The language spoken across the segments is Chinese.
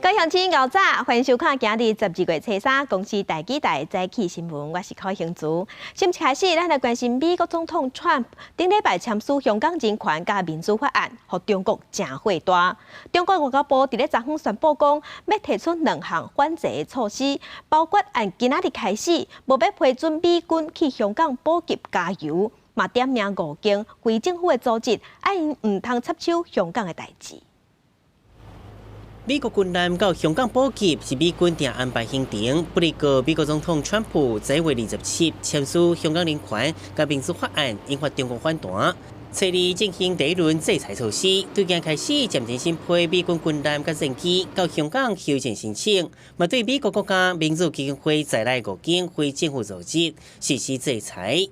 各位乡亲敖早，欢迎收看今日12月初3公司台记台早起新闻，我是柯兴竹。先开始，咱来关心美国总统 Trump 顶礼拜签署香港人权甲民主法案，互中国正火大。中国外交部伫咧昨昏宣布讲，要提出2项反制措施，包括按今仔日开始，无要批准美军去香港补给加油，嘛点名5间非政府的组织，爱因唔通插手香港的代志。 美国军舰到香港补给是美军定安排行程，不过美国总统川普在月27签署香港人权甲民主法案，引发中国反弹。初二进行第一轮制裁措施，对今开始暂停审批美军军舰甲战机到香港休战申请，嘛对美国国家民主基金会在内5间非政府组织实施制裁。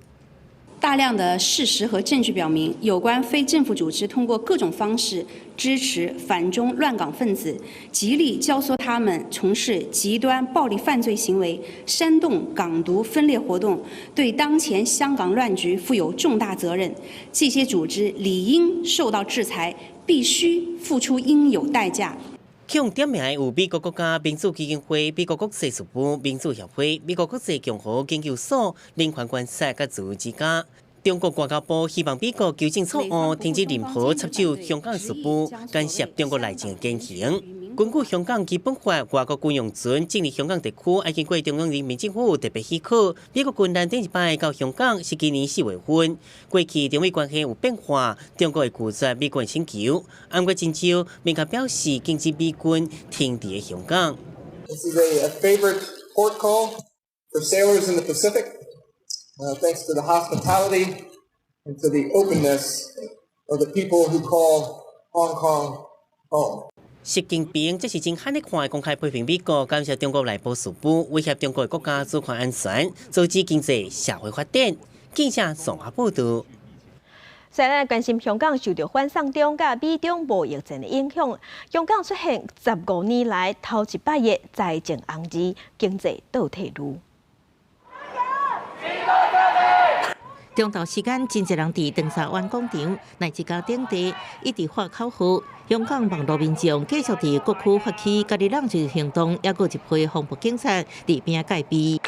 大量的事实和证据表明，有关非政府组织通过各种方式支持反中乱港分子，极力教唆他们从事极端暴力犯罪行为，煽动港独分裂活动，对当前香港乱局负有重大责任。这些组织理应受到制裁，必须付出应有代价。 向点名有美国国家民主基金会、美国国际事务民主协会、美国国际共和研究所、人权观察甲自由之家。中国外交部希望美国纠正错误，停止任何插手香港事务、干涉中国内政的言行。根据香港基本法，外国军用船进入香港地区，要经过中央人民政府特别许可。美国军舰顶一摆到香港是今年4月份。过去中美关系有变化，中国会拒绝美国的请求。韩国真招明确表示禁止美军停伫香港。This is a favorite port call for sailors in the Pacific. Thanks to the hospitality and to the openness of the people who call Hong Kong home. 习近平这是真罕的看公开批评美国干涉中国内部事务，威胁中国国家主权安全，阻止经济社会发展。记者综合报道。再来关心香港受到反送中甲美中贸易战的影响，香港出现15年来头100亿财政红字，经济倒退路。 中昼时间，真侪人伫长沙湾广场乃至到顶地一直发口号。香港网络民众继续伫各区发起家己人质行动，也有一批防暴警察伫边戒备。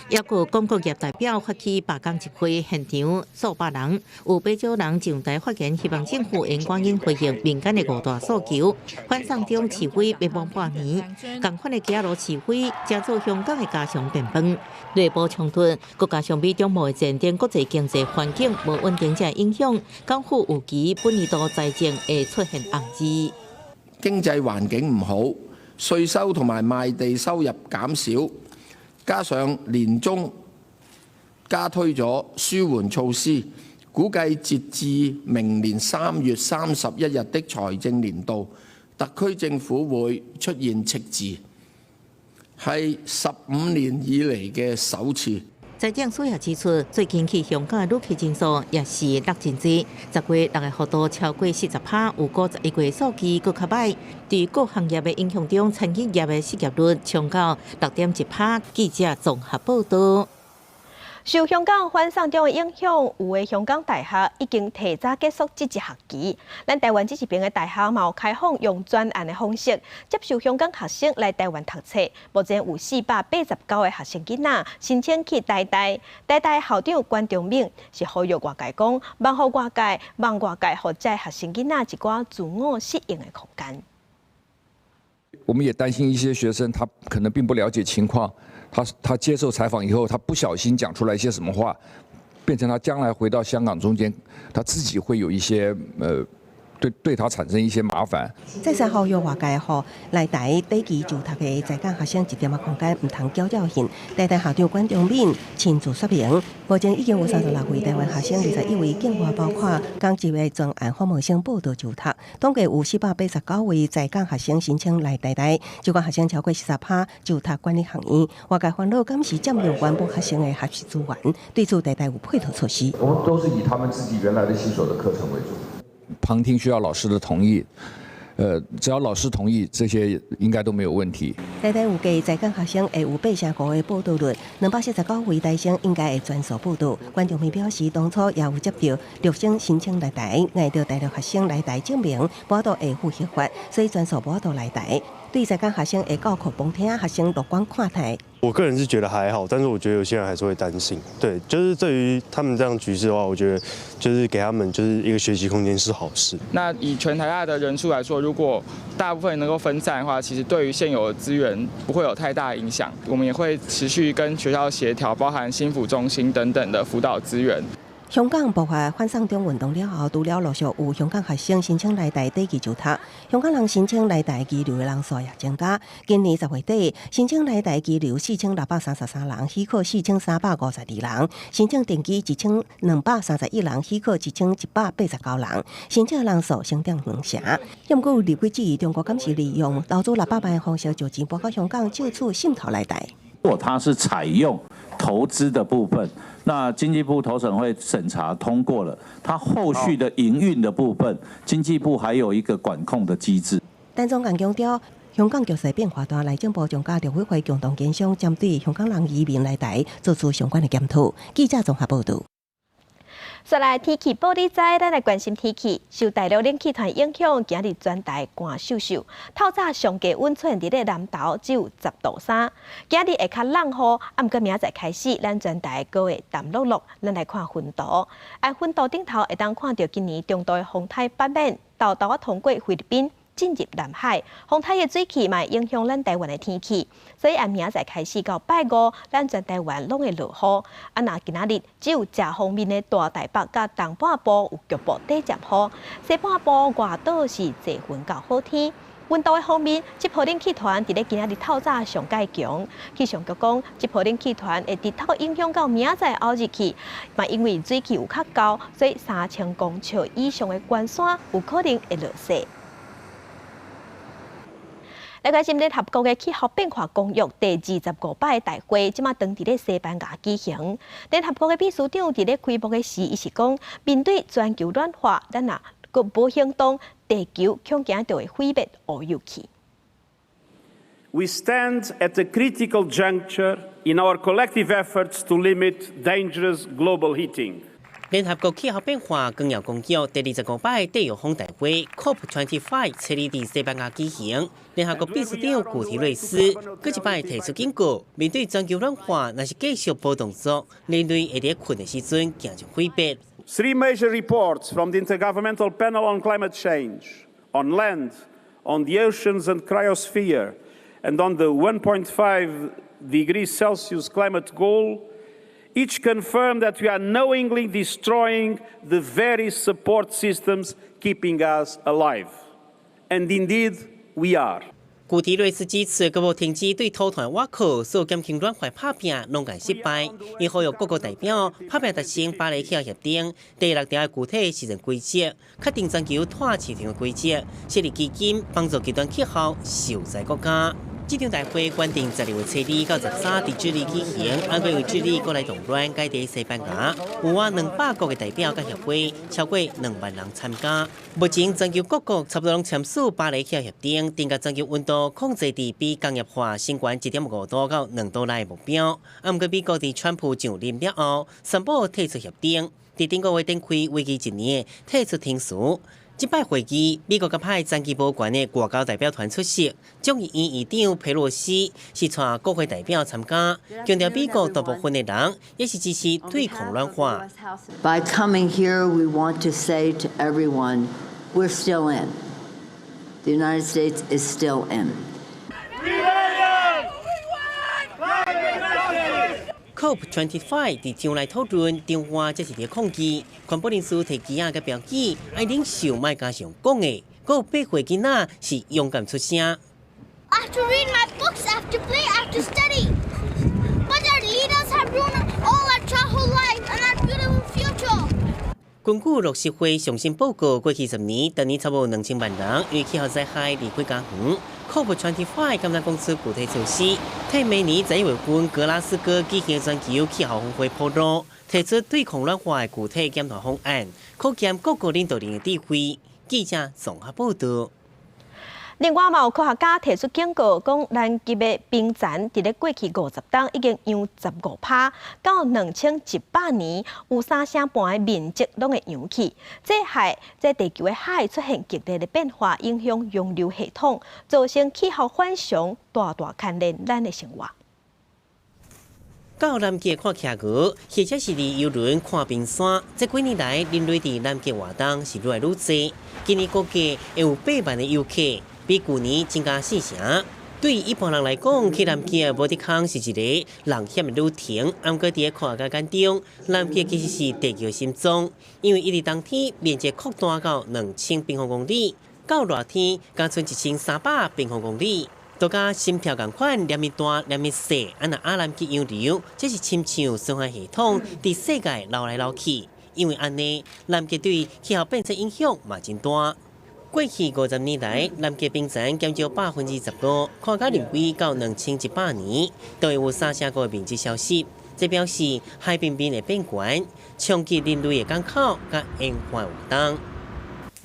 也有广告业代表发起罢工集会，现场数百人，有不少人上台发言，希望政府应赶紧回应民间的5大诉求。反送中示威灭亡半年，共款的街路示威，加速香港的家常便饭。内部冲突，国加上美中贸易战等国际经济环境无稳定者影响，港府有期本年度财政会出现红字。經濟環境唔好，稅收同埋賣地收入減少。 加上年中加推咗舒緩措施，估計截至明年3月31日的財政年度，特區政府會出現赤字，係15年以嚟嘅首次。 財政署也指出，最近去香港的旅客人數也是落真濟，10月6個幅度超過40%，有51月數據佫較歹。對各行業的影響中，餐飲業的失業率衝到6.1%。記者綜合報道。 受香港反送中的影響，有的香港大學已經提早結束這一學期。咱台灣這一邊的大學嘛有開放用專案的方式接受香港學生來台灣讀冊。目前有489個學生囡仔申請去台大。台大校長關忠敏是呼籲外界講，望外界給這學生囡仔一寡自我適應的空間。我們也擔心一些學生，他可能並不了解情況。 他接受採訪以後，他不小心講出來一些什麼話，變成他將來回到香港中間，他自己會有一些對他產生一些麻煩。再三呼籲外界來台第期就讀嘅在港學生一點仔空間唔通攪擾性。台大校長關忠敏親自說明，目前已經有36位台灣學生，21位境外，包括剛接嘅專案訪問生報道就讀，總計有489位在港學生申請來台大，就講學生超過40%就讀管理學院。外界煩惱敢是佔用原本學生嘅學習資源，對此台大有配套措施。我們都是以他們自己原來的系所的課程為主。 旁聽需要老師的同意，只要老师同意，这些应该都没有问题。台大有计在港学生会有8%的报到率，249位台生应该会全数报到。观众们表示，当初也有接到陆生申请来台，挨到大陆学生来台证明报到会符合法，所以全数报到来台。对在港学生会教课旁听学生乐观看待。我个人是觉得还好，但是我觉得有些人还是会担心。对，就是对于他们这样局势的话，我觉得就是给他们就是一个学习空间是好事。那以全台大的人数来说，如果大部分能够分散的话，其实对于现有的资源不会有太大影响。我们也会持续跟学校协调，包含心辅中心等等的辅导资源。香港爆发反送中运动了后，除了陆续有香港学生申请来台短期就读，香港人申请来台居留的人数也增加。今年10月底，申请来台居留4633人，许可4352人；申请定居1231人，许可1189人。申请人数升涨2成。不过，立委质疑中国敢是利用投资600万的方式就钱拨到香港，借此渗透来台。如果它是采用投资的部分，那经济部投审会审查通过了，它后续的营运的部分，经济部还有一个管控的机制。陈总监强调，香港局势变化大，内政部将甲陆委会共同研商，针对香港人移民来台做出相关的检讨。记者综合报道。说来天气报你知，咱来关心天气。受大陆冷气团影响，今日全台寒飕飕。透早上低温出现伫咧南投只有10度3。今日会较冷雨，啊，毋过明仔载开始，咱全台各会淡落落。咱来看云图，云图顶头会当看到今年中度的风台北面，豆豆通过菲律宾进入南海，风台的水汽嘛会影响咱台湾的天气，所以明仔载开始到拜五，咱全台湾拢会落雨。那今仔日只有正方面的大台北甲东半部有局部短暂雨，西半部外岛是侪云到好天。温度的方面，这波冷气团伫咧今仔日透早上介强，气象局讲，这波冷气团会直透影响到明仔载后日去，嘛因为水汽有较高，所以3000公尺以上的关山有可能会落雪。来关心联合国的气候变化公约第25摆大会，即马当伫咧西班牙举行。联合国的秘书长伫咧开幕的时，伊是讲，面对全球暖化，咱若无行动，地球恐惊就会毁灭乌有去。We stand at a critical juncture in our collective efforts to limit dangerous global heating. 联合国气候变化纲要公约第25摆缔约峰大会 COP25 设立伫西班牙举行。联合国秘书长古提瑞斯佫一摆提出警告，面对全球暖化，若是继续无动作，人类会伫困的时阵行就毁灭。Three major reports from the Intergovernmental Panel on Climate Change, on land, on the oceans and cryosphere, and on the 1.5 degrees Celsius climate goal, each confirm that we are knowingly destroying the very support systems keeping us alive. And indeed, we are. 古提瑞斯指出，各国停止对土团挖矿、所减轻暖化拍拼，拢干失败。伊呼吁各国代表拍拼达成巴黎气候协定第6条的具体实践规则，确定全球碳市场的规则，设立基金帮助极端气候受灾国家。这场大会原定12月7日到13伫智利举行，还佫由智利过来动乱，改伫西班牙，有我200国的代表甲协会，超过2万人参加。目前全球各国差不多拢签署巴黎气候协定，定甲全球温度控制伫比工业化升悬1.5度到2度内的目标。毋过美国伫川普上任了后，宣布退出协定，伫顶个月展开为期1年退出听书。这摆会议，美国甲派战机无悬的外交代表团出席，众议院议长佩洛西是带国会代表参加，强调美国大部分的人也是支持对抗暖化。By coming here, we want to say to everyone, we're still in. The United States is still in. COP25 伫场内讨论，中华则是伫抗议。环保人士提旗仔甲标记，爱领袖莫加上讲的，佫有8岁囡仔是勇敢出声。I have to read my books, I have to play, I have to study. But our leaders have ruined all our childhood life and our beautiful future. 根据绿色会上新报告，过去10年，当年差不多2000万人因为气候灾害离开家园。COP25 今日公司具体措施，替明年11月份格拉斯哥举行全球气候峰会铺路，提出对抗暖化的具体检讨方案，可见各国领导人的智慧。记者综合报道。另外，有科学家提出警告，讲南极的冰层伫咧过去50冬已经扬15%，到2100年有3成半的面积拢会扬起。这地球的海出现剧烈的变化，影响洋流系统，造成气候反常，大大牵连咱的生活。到南极看企鹅，或者是伫游轮看冰山。这几年来，人类伫南极活动是愈来愈多。今年估计会有8万的游客，比去年增加4成。对一般人来讲，去南极无得空是一个人险的旅程。毋过伫科学家眼中，南极其实是地球心脏，因为一日冬天面积扩大到2000平方公里，到热天才剩1300平方公里。都甲心跳共款，连咪大连咪细，那南极洋流，这是亲像循环系统伫世界流来流去。因为安尼，南极对气候变迁影响嘛真大。过去50年来，南极冰层减少15%，科学家认为到2100年，都会有3成5的面积消失。这表示海平面会变悬，冲击人类的港口甲沿海活动。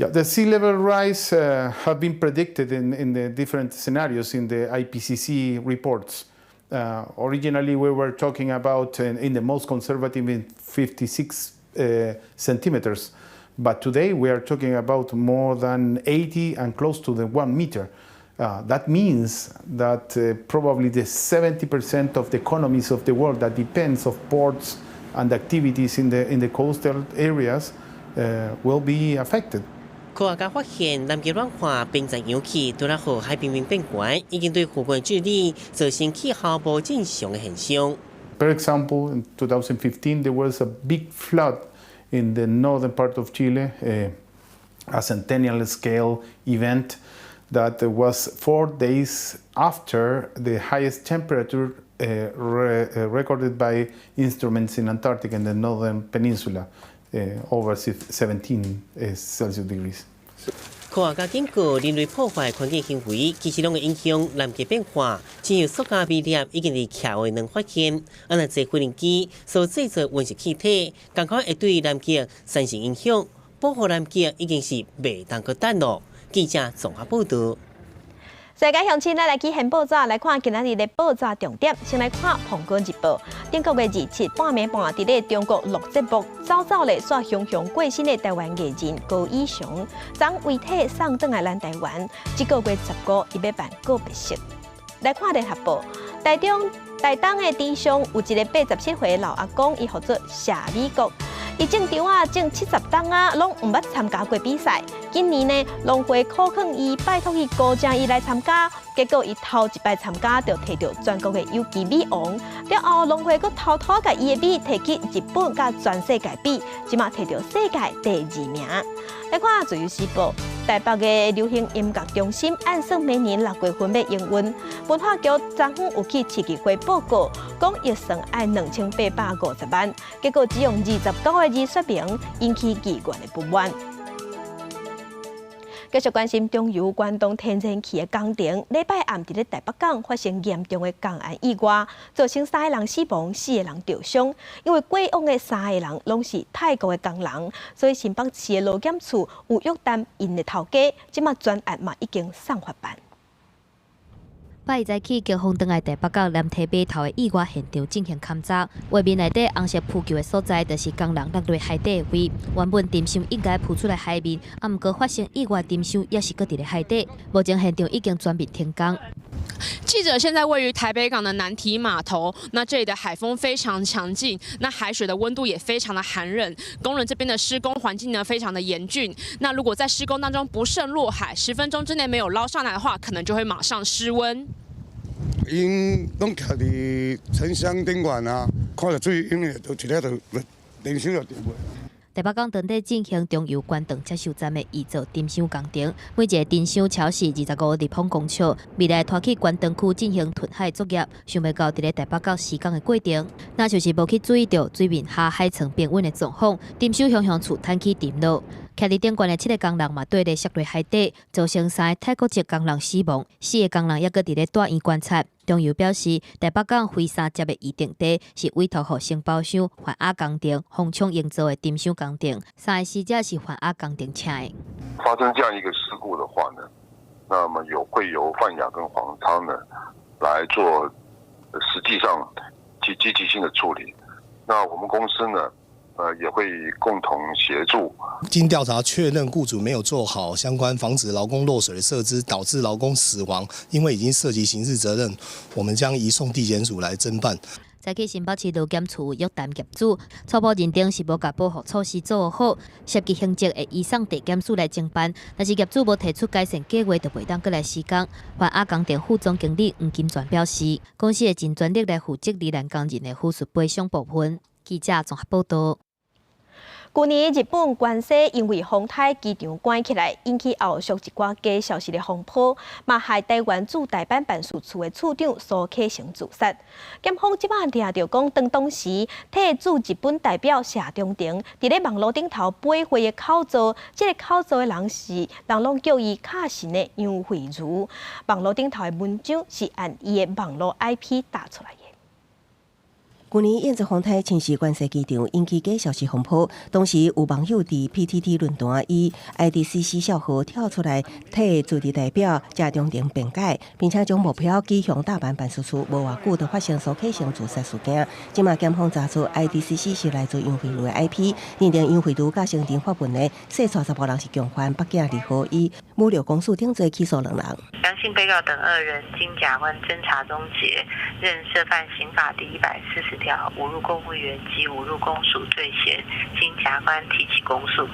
Yeah, the sea level rise have been predicted in the different scenarios in the IPCC reports. Originally, we were talking about in the most conservative in 56 centimeters, but today we are talking about more than 80 and close to the 1 meter. That means that probably the 70% of the economies of the world that depends of ports and activities in the coastal areas will be affected. 科学家发现，南极暖化、冰层扬起，对咱海平面变悬，已经对附近治理造成气候无正常的现象。For example, in 2015 there was a big flood in the northern part of Chile, a centennial scale event that was 4 days after the highest temperature recorded by instruments in Antarctica and the northern peninsula. Over 17 Celsius degrees. 科学家警告，人类破坏环境行为，其实拢会影响南极变化。亲像塑胶微粒已经伫气候能发现，这飞行机所制造温室气体，共款会对南极产生影响。保护南极已经是袂当搁等咯。记者综合报道。世界乡亲，咱来去现报纸来看今仔日的报纸重点。先来看《苹果日报》，中国月27半暝半伫咧中国录节目，早咧煞雄雄过身的台湾艺人高以翔，将遗体送转来咱台湾。这个月15伊要办告别式。来看《联合报》，台东的池上有一个87岁老阿公，伊合作下美国。伊种场种70冬拢毋捌参加过比赛。今年呢，农会考劝伊拜托伊高正伊来参加，结果伊头一摆参加就摕到全国的有机米王。了后，农会佫偷偷甲伊的米摕去日本甲全世界比，即马摕到世界第2名。来看《自由时报》，台北的流行音乐中心按算明年6月份要营运。文化局昨昏有去市议会报告，讲预算爱2850万，结果只用29个字说明，引起议员的不满。继续关心中油关东天然气的工程，礼拜暗伫咧台北港发生严重的公安意外，造成3个人死亡，4个人受伤。因为过往的3个人拢是泰国的工人，所以新北市的劳检处有约谈因的头家，即马专案嘛已经送法办。拜早起，警方登来台北港南堤码头的意外现场进行勘查。画面内底红色浮球的所在，就是工人落入海底的位。原本沉箱应该浮出来海面，啊，毋过发生意外，沉箱也是搁伫咧海底。目前现场已经全面停工。记者现在位于台北港的南堤码头，那这里的海风非常强劲，那海水的温度也非常的寒冷，工人这边的施工环境呢非常的严峻。那如果在施工当中不慎落海，10分钟之内没有捞上来的话，可能就会马上失温。因拢徛伫沉箱顶悬啊，看到水，因为就一个就连箱就沉袂。台北港当地进行中油关灯接收站的移造沉箱工程，每一个沉箱超市25立方公尺，未来拖去关灯区进行吞海作业，想袂到伫咧台北港施工的过程，那就是无去注意到水面下海层变温的状况，沉箱向厝摊起沉落。徛伫顶悬的7个工人嘛，对咧摔落海底，造成3个泰国籍工人死亡，4个工人也搁伫咧大院观察。中油表示，台北港飞3接的预定地是委托予承包商环亚工程红冲营造的沉箱工程，3个死者是环亚工程请的。发生这样一个事故的话呢，那么会由泛亚跟黄昌呢来做实际上积极性的处理。那我们公司呢，也会共同协助。经调查确认，雇主没有做好相关防止劳工落水的设置，导致劳工死亡，因为已经涉及刑事责任，我们将移送地检署来侦办。早起新北市劳检处约谈业主，初步认定是无甲保护措施做好，涉及刑责会移送地检署来侦办。但是业主无提出改善计划，就袂当过来施工。环阿工店副总经理黄金泉表示，公司会尽全力来负责罹难工人的抚恤赔偿部分。记者综合报道。去年日本关西因为风台机场关起来，引起后续一寡假消息的风波，嘛害台湾驻台湾办事处的处长苏启成自杀。检方即摆听到讲，当时替驻日本代表谢中庭伫咧网络顶头背回的口罩，这个口罩的人拢叫伊卡神的杨慧如。网络顶头的文章是按伊的网络 IP 打出来的。去年燕子风台侵袭关西机场，引起假消息风波。当时有网友伫 PTT 论坛以 IDCC 小号跳出来替驻日代表谢中庭辩解，并且将目标指向大阪办事处。无偌久就发生苏启成自杀事件。即马检方查出 IDCC 是来自杨慧如的 IP， 认定杨慧如甲刑庭发文的4撮15人是共犯，北京离合以侮辱公诉定罪起诉2人。杨姓被告等2人经检察官侦查终结，认涉犯刑法第140条侮辱公务员及侮辱公署罪嫌，经检察官提起公诉。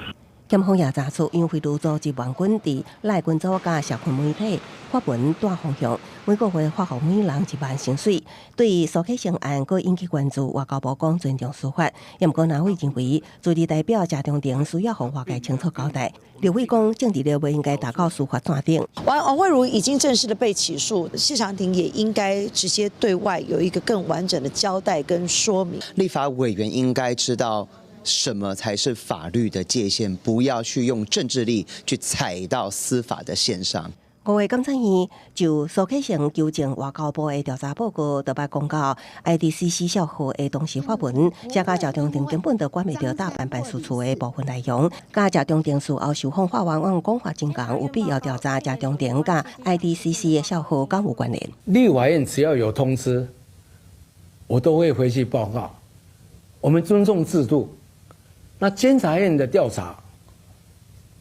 检方也查出杨慧如组织网军伫赖群组甲社群媒体发文带风向，每个月发予每人1万薪水。对于苏启成案，佫引起关注。外交部讲尊重司法，也毋过南委认为驻日代表谢中庭需要向外界清楚交代。刘伟讲，政治人物应该打到司法线顶。王慧如已经正式的被起诉，谢长廷也应该直接对外有一个更完整的交代跟说明。立法委员应该知道什么才是法律的界限，不要去用政治力去踩到司法的线上。5月23日，就苏启成纠正外交部的调查报告，特别公告 IDCC 小号的当时发文，写甲谢中庭根本就管袂到大阪办事处的部分内容。甲谢中庭事后受访法院按讲法真共，有必要调查谢中庭甲 IDCC 的小号敢有关联。立法院只要有通知，我都会回去报告。我们尊重制度。那监察院的调查，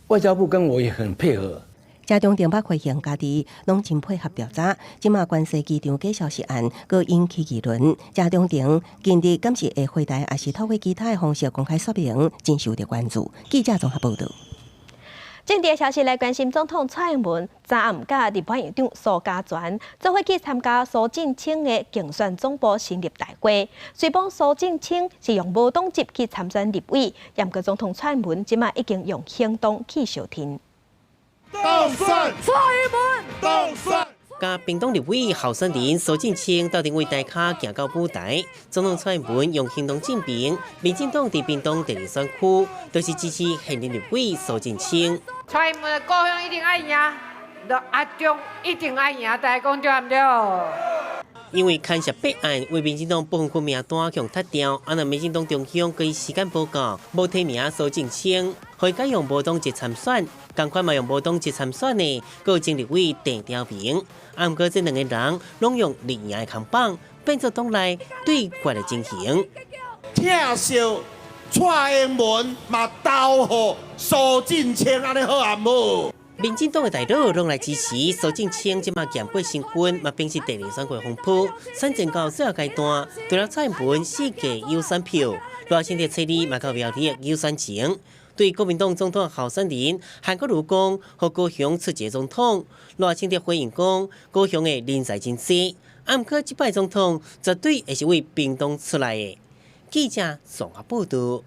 外交部跟我也很配合。谢中庭捌回应家己拢真配合调查，即马关西机场假消息案，佫引起议论。谢中庭近日敢是会回台，还是透过其他的方式公开说明，真受到关注。记者综合报道。政治消息来关心，总统蔡英文昨暗甲立法院长苏家全做伙去参加苏振清的竞选总部成立大会。虽讲苏振清是用无党籍去参选立委，但个总统蔡英文即马已经用行动去小天。当选蔡英文，当选。甲屏东立委候选人苏振清到定位大卡行到舞台，总统蔡英文用行动证明，民进党伫屏东第2选区都是支持现任立委苏振清。蔡英文的故乡一定爱赢，阿中一定爱赢，大家讲对唔对？因为牵涉弊案，为民进党部分区名单强踢掉，若民进党中央佮伊时间报告，无提名苏振清，可以改用无党籍参选，同款嘛用无党籍参选的，佮前立委郑条平。毋过这2个人拢用立赢的扛棒，变作党内对决的情形。听笑蔡英文嘛投予苏振清，安尼好啊无？民进党的大佬拢来支持苏振清，即马减8成分，嘛并是第2选区风波。选战到最后阶段，除了蔡英文4个优选票，赖清德册里嘛到苗栗优选前。对国民党总统候选人韩国瑜讲，和高雄出届总统，赖清德回应讲，高雄的人才真多，毋过这摆总统绝对会是为屏东出来的。记者综合报道。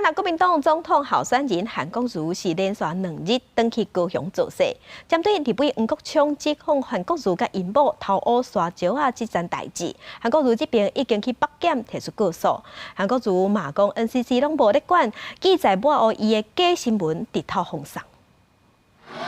那国民党总统候选人韩国瑜是连续2日登去高雄造势，针对立委黄国昌指控韩国瑜甲因某偷污沙石这件代志，韩国瑜这边已经去北检提出告诉。韩国瑜骂讲 NCC 拢无咧管，记者抹黑伊的假新闻直透风送。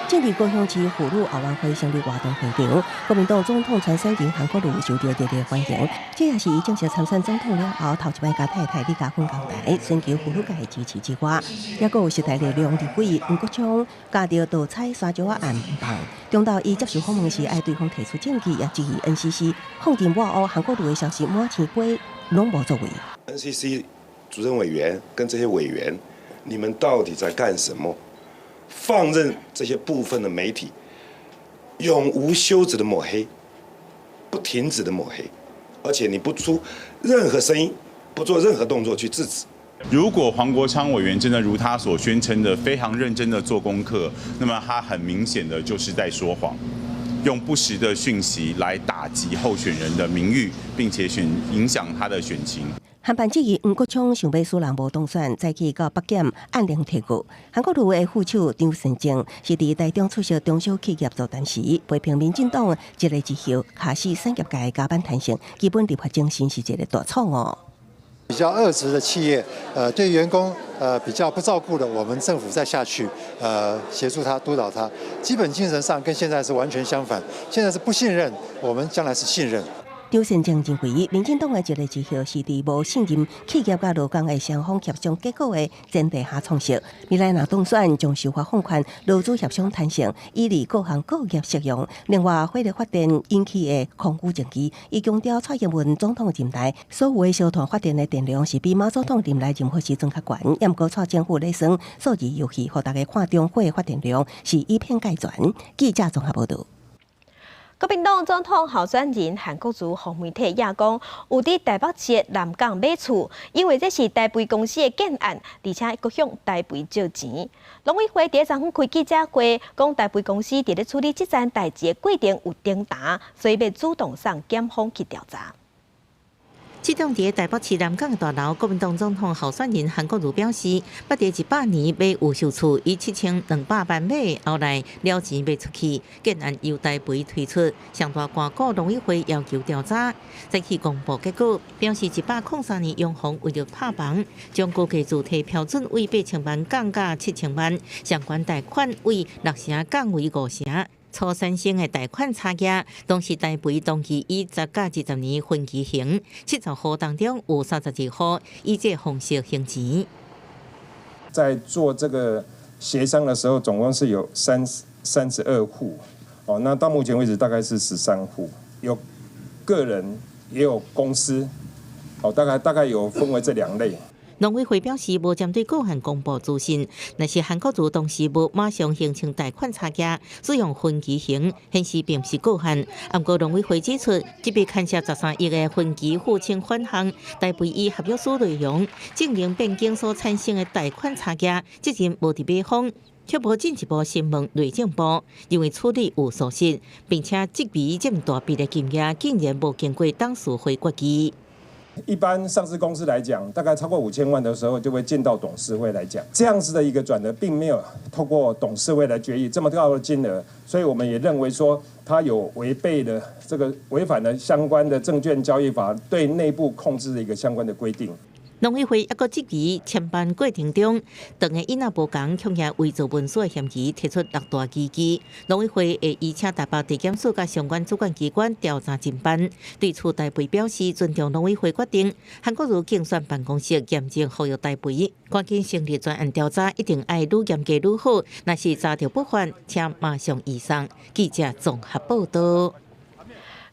正伫高雄市妇女奥运会成立活动会场，国民党总统参选人韩国瑜受到热烈欢迎。这也是伊正式参选总统了后头一摆甲太太李家芬交代，寻求妇女界支持之外，也阁有时代力量立委吴国昌加到盗采沙石案唔放。中到伊接受访问时，爱对方提出证据，也质疑 NCC 放进外屋韩国瑜的消息满天飞，拢无作为。NCC 主任委员跟这些委员，你们到底在干什么？放任这些部分的媒体永无休止的抹黑，不停止的抹黑，而且你不出任何声音，不做任何动作去制止。如果黄国昌委员真的如他所宣称的非常认真的做功课，那么他很明显的就是在说谎，用不实的讯息来打击候选人的名誉，并且影响他的选情。韩办质疑吴国昌想要输人无当选，再去到北检按量提告。韩国瑜的副手张善政是伫台中出席中小企业座谈时，批评民进党一个之后卡死产业界的加班弹性，基本立法精神是一个大错误。比较恶质的企业，对员工比较不照顾的，我们政府再下去协助他、督导他。基本精神上跟现在是完全相反，现在是不信任，我们将来是信任。张善政认为，民进党的一个之后是伫无信任企业甲劳工的双方协商结果的前提下创设。未来若当选，将受法放宽劳资协商弹性，以利各行各业适用。另外，火力发电引起的空污证据，伊强调蔡英文总统任内所有的烧炭发电的电量是比马总统任内任何时阵较悬。也毋过，蔡政府咧算数字游戏，互大家看中火的发电量是以偏概全。记者综合报道。国民党总统候选人韩国瑜向媒体也讲，有伫台北市的南港买厝，因为这是台北公司的建案，而且阁向台北借钱。农委会第昨昏开记者会，讲台北公司伫咧处理这件代志的过程有颠打，所以要主动送检方去调查。这栋伫台北市南港的大楼，国民党总统候选人韩国瑜表示，捌伫100年买有售厝，以7200万买，后来了钱卖出去，建案由台北推出，上大官告农委会要求调查，再去公布结果，表示103年用房为了拍房，将估计主体标准为8000万降价7000万，相关贷款为6成降为5成。初产生的贷款差额，当时台北当期以10加20年分期型，70户当中有32户以这方式还钱。在做这个协商的时候，总共是有32户，哦，那到目前为止大概是13户，有个人也有公司，哦，大概有分为这2类。农委会表示，无针对个案公布资讯，但是韩国瑜当时无马上形成贷款差额，使用分期型，显示并不是个案。不过农委会指出，这笔牵涉13亿的分期付清款项，台北以合约书内容证明变更所产生的贷款差额，责任无伫买方。却无进一步询问内政部，因为处理有疏失，并且这笔这么大笔的金额竟然无经过董事会决议。一般上市公司来讲，大概超过5000万的时候，就会见到董事会来讲。这样子的一个转折，并没有透过董事会来决议这么高的金额，所以我们也认为说，它有违背了这个违反了相关的证券交易法对内部控制的一个相关的规定。农委会也搁质疑签办过程中，当个因那无共向遐伪造文书的嫌疑提出6大疑义。农委会会依请台北地检署甲相关主管机关调查侦办。对此，台北表示尊重农委会决定。韩国瑜竞选办公室严正呼吁台北，赶紧成立专案调查，一定要愈严格愈好。若是查到不犯，请马上移送。记者综合报道。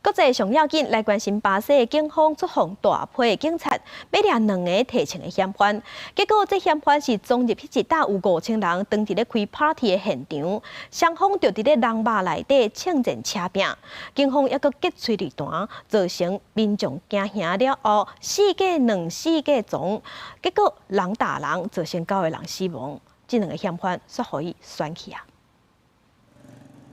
国际上要紧来关心巴西的警方出动大批的警察，要抓2个提枪的嫌犯。结果，这嫌犯是撞入一搭有5000人当伫咧开 party 的现场，双方就伫咧人马内底枪战车拼。警方还阁击催泪弹，造成民众惊吓了后，4架2死架撞，结果人打人，造成9个人死亡。这2个嫌犯煞互伊选去啊！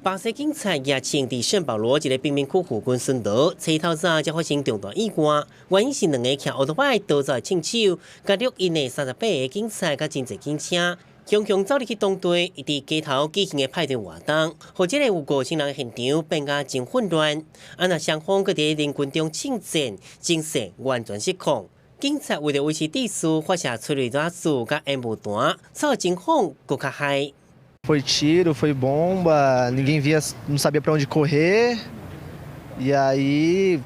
巴西警察也请伫圣保罗一个贫民区附近巡逻，车头早才发生重大意外，原因是2个骑奥多拜逃走的枪手，加入因的38个警察甲真侪警车，雄雄走入去当地，伊伫街头举行的派对活动，或者个有5000人的现场变甲真混乱。那双方搁伫人群中枪战，精势完全失控。警察为了维持秩序，发射催泪弹子甲烟雾弹，吵警方搁较嗨。Foi tiro, foi bomba, ninguém via, não sabia para onde correr. E aí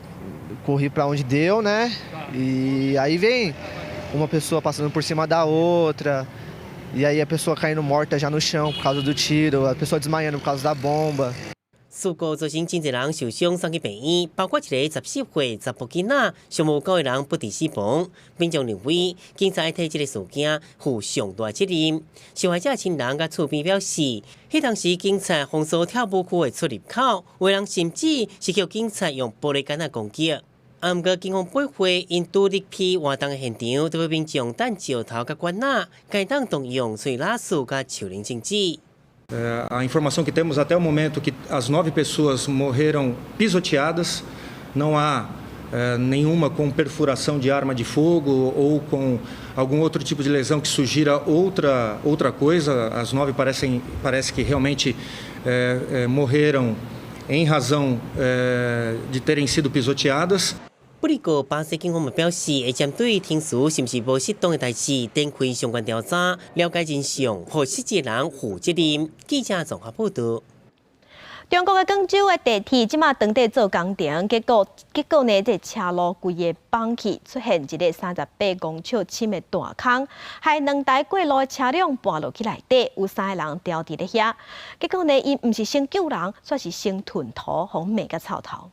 corri para onde deu, né? E aí vem uma pessoa passando por cima da outra. E aí a pessoa caindo morta já no chão por causa do tiro, a pessoa desmaiando por causa da bomba. 事故造成真侪人受伤送去病院，包括一个14岁查甫囡仔，尚无9个人不治死亡。民众认为，警察要替这个事件负上大责任。受害者亲人甲厝边表示，迄当时警察封锁跳舞区的出入口，有人甚至是叫警察用玻璃杆攻击。毋过，警方驳回因拄入去活动的现场，对民众弹石头甲管仔，该当动用催拉素甲手令禁止。 A informação que temos até o momento é que as 9 pessoas morreram pisoteadas, não há nenhuma com perfuração de arma de fogo ou com algum outro tipo de lesão que sugira outra coisa. As 9 parece que realmente morreram em razão de terem sido pisoteadas. 不过，巴西警方嘛表示，会针对听说是毋是无适当的代志，展开相关调查，了解真相，和失责人负责任。记者综合报道。中国的广州的地铁即马当地做工程，结果呢，这车路规个崩去，出现一个38公尺深的大坑，害2台过路的车辆跌落去内底，有3个人掉伫咧遐。结果呢，伊毋是先救人，却是先吞土，互骂甲臭头。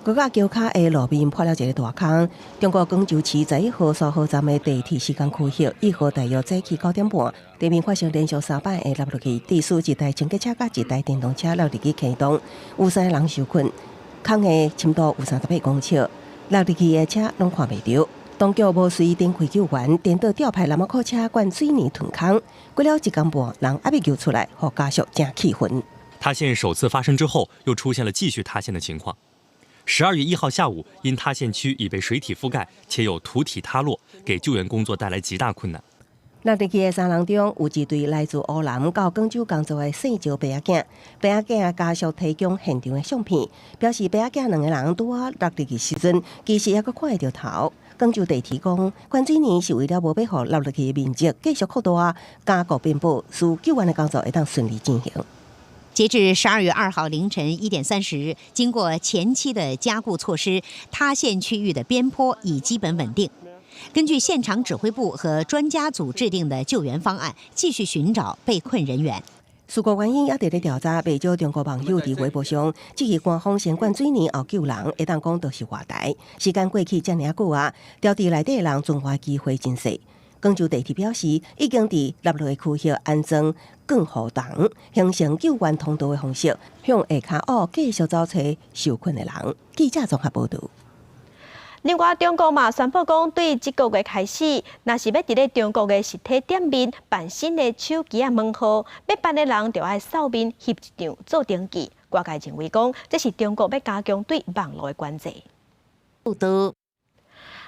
高架桥卡的路面破了一个大坑。中国广州市11号3号站的地铁时间区域，1号大约早起9点半，地面发生连续3摆的落落去，地属一台轻机车甲一台电动车落入去坑洞，有3个人受困。坑的深度有38公尺，落入去的车拢看袂到。当局无随展开救援，电到吊牌蓝马库车灌水泥屯坑，过了1天半，人还未救出来，互家属真气愤。塌陷首次发生之后，又出现了继续塌陷的情况。 12月1号下午，因塌陷区已被水体覆盖，且有土体塌落，给救援工作带来极大困难。落入去的3人中，有一对来自湖南到广州工作的姓赵伯仔囝，伯仔囝家属提供现场的相片，表示伯仔囝2个人拄啊落入去时阵，其实还阁看会到头。广州地铁讲，灌水泥是为了无要互落入去的面积继续扩大，加固遍布，使救援的工作会当顺利进行。 截至12月2号凌晨1点30，经过前期的加固措施，塌陷区域的边坡已基本稳定。根据现场指挥部和专家组制定的救援方案，继续寻找被困人员。事故原因也伫咧调查，不少中国网友伫微博上质疑官方先灌水泥后救人，会当讲就是外台。时间过去这么久啊，掉伫内底的人存活机会真细。 广州地铁表示，已经伫落落的区域安装降雨筒，形成救援通道的方式，向下骹坳继续找找受困的人。记者综合报道。另外，中国嘛宣布讲，对这个月开始，若是要伫咧中国的实体店面办新的手机啊门号，要办的人就要扫面翕一张做登记。外界认为讲，这是中国要加强对网络的管制。报道。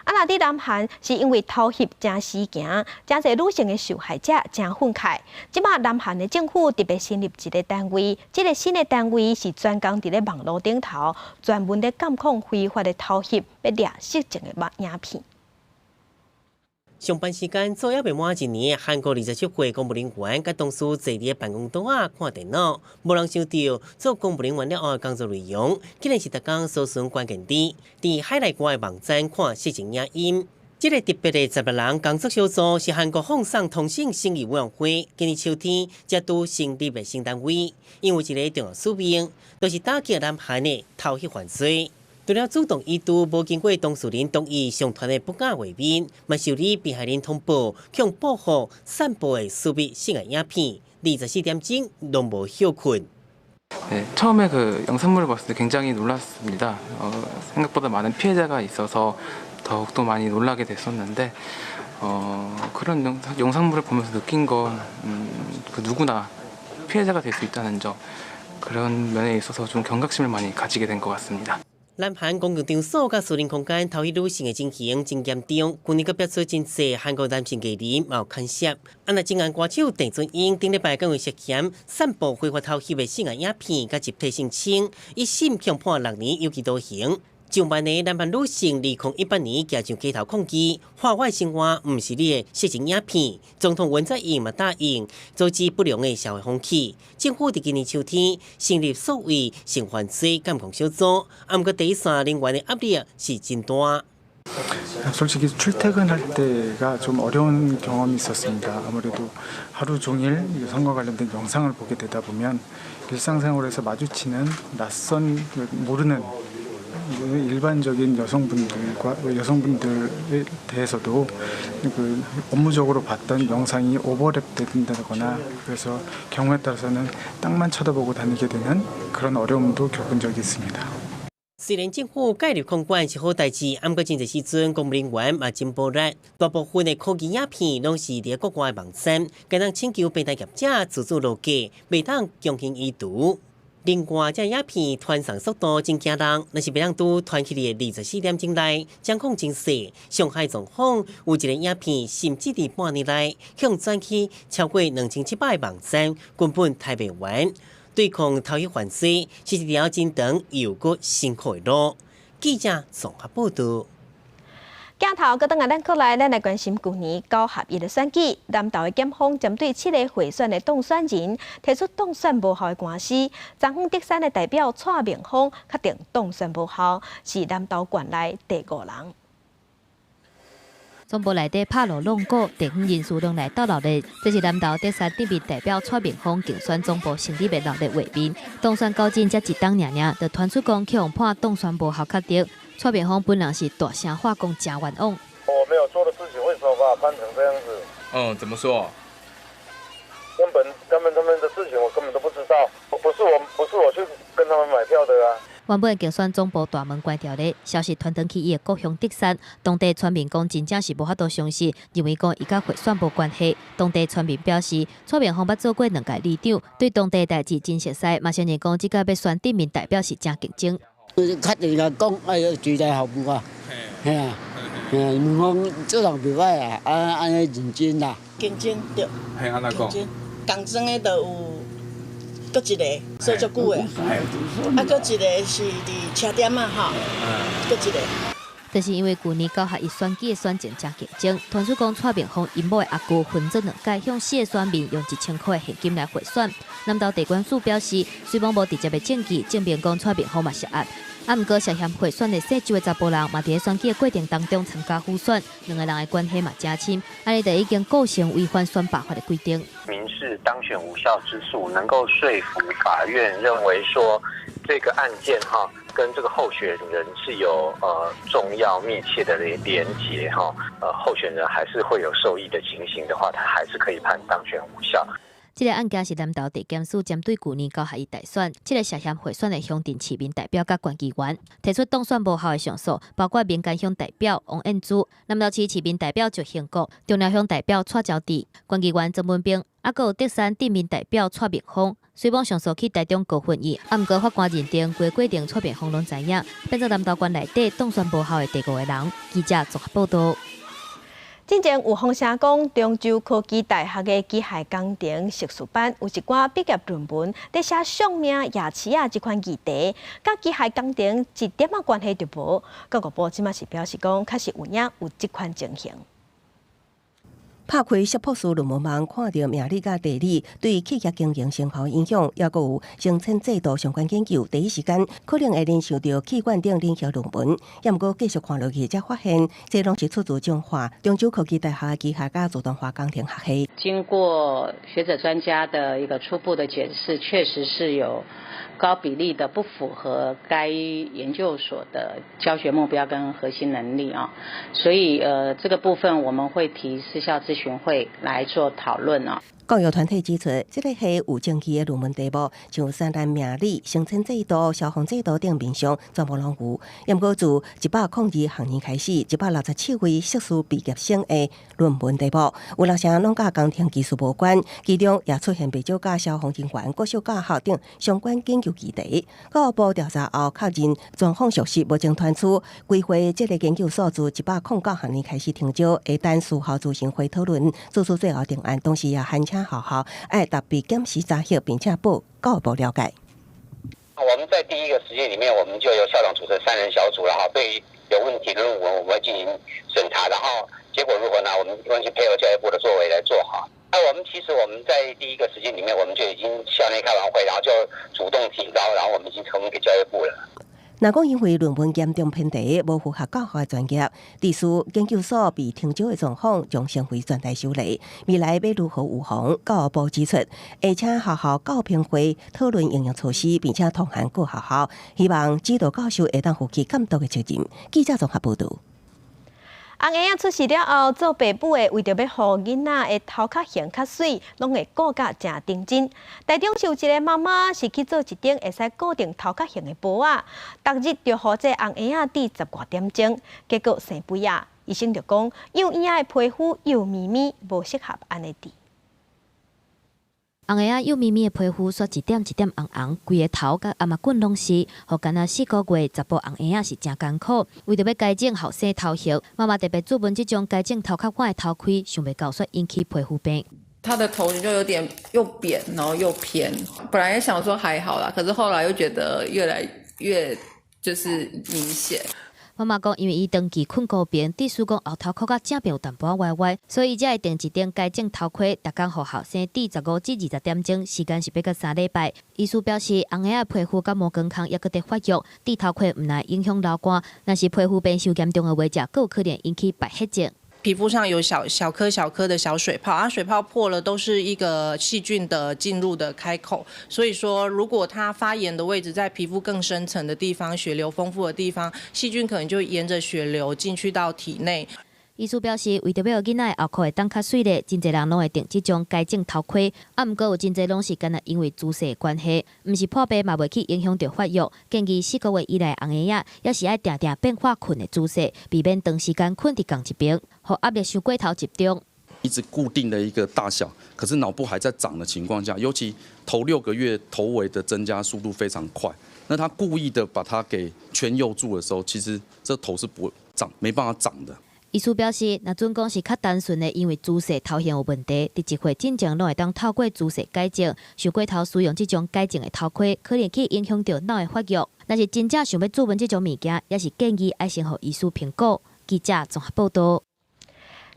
啊，那伫南韩是因为偷翕真事件，真侪女性的受害者真愤慨。即马南韩的政府特别成立一个单位，这个新的单位是专攻伫咧网络顶头，专门咧监控非法的偷翕、要掠色情的影片。 上班时间左右未满1年，韩国27岁公务人员甲同事坐伫办公桌啊看电脑，无人想到做公务人员了后的工作内容，竟然是逐工搜寻关键字，伫海内外的网站看色情影音。这个特别的16人工作小组是韩国放送通信审议委员会今年秋天才拄成立的新单位，因为一个重要使命，就是打击南韩的偷翕犯罪。 除了主动移除无经过当事人同意上传的不雅画面，嘛受理被害人通报，向保护散布的私密性爱影片，24点钟拢无休困。 네, 처음에 그 영상물을 봤을 때 굉장히 놀랐습니다. 생각보다 많은 피해자가 있어서 더욱더 많이 놀라게 됐었는데 그런 영상물을 보면서 느낀 건 그 누구나 피해자가 될 수 있다는 점 그런 면에 있어서 좀 경각심을 많이 가지게 된 것 같습니다. 南韩公共场所甲私人空间偷翕女性的情形真严重，去年佮爆出真侪韩国男性艺人也有牵涉。啊，那正案歌手郑俊英顶礼拜更为涉嫌散布非法偷翕的性爱影片甲集体性侵，一审强判6年有期徒刑。上班的男伴女性2018年加上街头抗议，化外生活唔是你的色情影片。总统文在寅嘛答应阻止不良的社会风气。政府伫今年秋天成立所谓性犯罪监控小组，不过第一线人员的压力是真大。 솔직히 출퇴근할 때가 좀 어려운 경험이 있었습니다. 아무래도 하루 종일 선거와 관련된 영상을 보게 되다 보면 일상생활에서 마주치는 낯선 모르는 일반적인 여성분들에 대해서도 그 업무적으로 봤던 영상이 오버랩된다거나 그래서 경우에 따라서는 땅만 쳐다보고 다니게 되는 그런 어려움도 겪은 적이 있습니다. 虽然政府介入控管是好代志，不过真侪时阵公务人员嘛真薄弱，大部分的科技影片拢是伫国外的网站，该当请求平台业者自主落架，袂当强行移除。另外，这影片传送速度真惊人，若是袂当拄传起来的24点钟内掌控真细，上海状况有一个影片甚至伫半年内向转去超过2700个网站，根本抬袂完。 对抗逃逸犯罪是一条真长又阁辛苦的路。记者综合报道。镜头搁等下咱过来，咱来关心去年9合1的选举，南投的检方针对7个贿选的当选人提出当选无效的官司，彰化德山的代表蔡明芳确定当选无效，是南投县内第5人。 总部内底拍锣弄鼓，地方人士拢来到闹热。这是南投德山特别代表蔡明芳竞选总部成立的闹热画面。当选高进才一档尔，就传出讲去用判当选无效确定。蔡明芳本人是大声话讲真冤枉。我没有做的事情，为什么把它判成这样子？怎么说？根本他们的事情我根本都不知道，不是我去跟他们买票的啊。 原本竞选总部大门关掉咧，消息传转去伊的故乡德山，当地村民讲真正是无法度相信，认为讲伊甲贿选无关系。当地村民表示，蔡明芳捌做过2届里长，对当地代志真熟悉，嘛相信讲即届要选镇民代表是真竞争。确定来讲，住在后门啊，系啊，民芳做人袂歹啊，安尼认真啦，竞争对，系安怎讲？共争的就有。 搁一个做足久的，搁一个是伫车店啊吼，搁一个。这是因为去年9合1选举的选情真竞争，传出讲蔡明芳因某的阿姑分做2届，向4个选民用1000块的现金来贿选。南投地检署表示，虽然无直接的证据证明讲蔡明芳嘛涉案。 不过涉嫌贿选的细州的查甫人，嘛伫选举的过程当中参加互选，2个人的关系嘛真亲，安尼就已经构成违反选罢法的规定。民事当选无效之诉，能够说服法院认为说这个案件跟这个候选人是有重要密切的连结候选人还是会有受益的情形的话，他还是可以判当选无效。 这个案件是南投地检署针对去年9合1大选，7个涉嫌贿选的乡镇市民代表甲关议员提出当选无效的上诉，包括民间乡代表王燕珠、南投市市民代表石兴国、中寮乡代表蔡招娣、关议员曾文彬，还有德山镇民代表蔡明芳。虽望上诉去台中高分议，不过法官认定规过程蔡明芳拢知影，变成南投县内底当选无效的第5个人。记者综合报道。 之前有风声讲，中州科技大学的机械工程硕士班有一寡毕业论文，在写上命、夜市啊这款议题，甲机械工程一点仔关系都无。教育部即马是表示讲，确实有影有这款情形。 拍开解剖师论文网，看到命理甲地理对企业经营成效影响，也有生产制度相关研究。第一时间可能会联想到气管顶领域论文，也毋过继续看落去，才发现这拢是出自中华中州科技大学机械甲自动化工程学系。经过学者专家的一个初步的检视，确实是有高比例的不符合该研究所的教学目标跟核心能力啊，所以这个部分我们会提私校咨询会来做讨论啊。教育团体指出，这个系有争议的论文题目，像三大命理、生产制度、消防制度等面上全部拢有。也毋过自102学年开始，167位硕士毕业生的论文题目，有6成拢甲工程技术无关，其中也出现不少甲消防人员、国小教校等相关研究议题。教育部调查后确认状况属实，目前传出规划这个研究所自109学年开始停招，会等事后自行会讨论，做出最后定案。同时也函请学校爱特别检视查核，并且报教育部了解。我们在第一个时间里面，我们就由校长组成3人小组了哈，对于有问题的论文，我们会进行审查，然后结果如何呢？我们完全配合教育部的作为来做好。那我们在第一个时间里面，我们就已经校内开完会，然后就主动提高，然后我们已经呈给教育部了。若讲因为论文严重偏题，无符合教学的专业，地区研究所被停招的状况将成为全台首例。未来要如何预防？教育部指出，会请学校教评会讨论营养措施，并且同行各学校，希望指导教授会当负起监督的责任。记者综合报道。红婴仔出世了后，做爸母的为着要让囡仔的头壳型较水，拢会顾甲真认真。台中有一个妈妈是去做一顶会使固定头壳型的帽仔，逐日就予这红婴仔滴10外点钟，结果生肥啊！医生就讲，幼婴仔的皮肤幼咪咪，无适合安尼滴。红婴仔幼咪咪的皮肤刷一点一点红红，规个头甲阿妈棍拢是，互干那4个月查甫红婴仔是真艰苦。为着要改正后生头型，妈妈特别注文这种改正头壳管的头盔，想袂到说引起皮肤病。他的头就有点又扁，然后又偏。本来也想说还好啦，可是后来又觉得越来越就是明显。妈妈讲，因为伊长期困高边，地思讲后头壳甲正边有淡薄歪歪，所以伊才会定一顶改正头盔，逐工互后生滴15至20点钟，时间是要到3礼拜。医师表示，红婴仔皮肤甲毛健康也搁在发育，滴头盔毋能影响流汗，若是皮肤变受严重的话，则更有可能引起白血症。皮肤上有小颗的小水泡，水泡破了都是一个细菌的进入的开口，所以说如果它发炎的位置在皮肤更深层的地方，血流丰富的地方，细菌可能就沿着血流进去到体内。医师表示，为着要囡仔后壳会当较水咧，真侪人拢会定这种改正头盔，毋过有真侪拢是干那因为姿势的关系，毋是破病嘛袂去影响到发育。建议4个月以来红婴仔也是爱定定变化困的姿势，避免长时间困伫同一边，互压力伤过头集中。一直固定的一个大小，可是脑部还在长的情况下，尤其头6个月头围的增加速度非常快，那他故意的把它给圈囿住的时候，其实这头是不会长，没办法长的。医师表示，若准讲是较单纯的，因为姿势头型有问题，伫一岁进前拢会当透过姿势改正，受过头使用这种改正的头盔，可能去影响到脑的发育。若是真正想要注文这种物件，也是建议爱先互医师评估。记者综合报道。